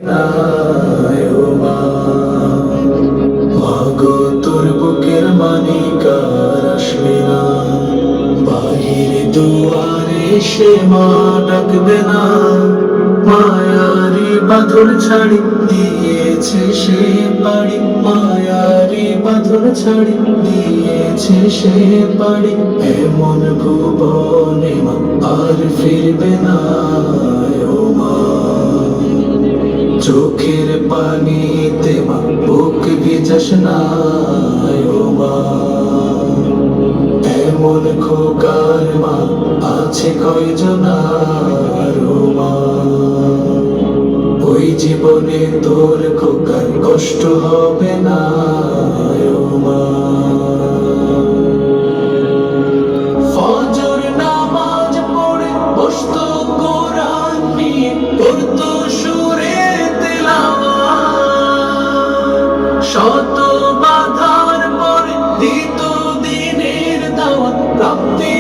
নাই ও মা। মাগো তোর বুকের মানিকার আসবে না, বাহির দুয়ারে সে মা ডাকবে না। মায়ারি বাঁধন ছাড়ি দিয়েছে সে বাড়ি, মায়ারি বাঁধন ছাড়ি দিয়েছে সে বাড়ি। এমন ভুবনে মা আর ফিরবে না ও মা। চোখের পানিতে মা বুক ভিজাস না ও মা। এমন খোকার মা আছে কয়জন ও মা। ওই জীবনে তোর খোকার কষ্ট হবে না ও মা। ফজর নামাজ পড়ে বসতো কোরআন নিয়ে, করতো সুরে তিলাওয়াত। শত বাধার পরে দিত দিনের দাওয়াত, প্রাপ্তি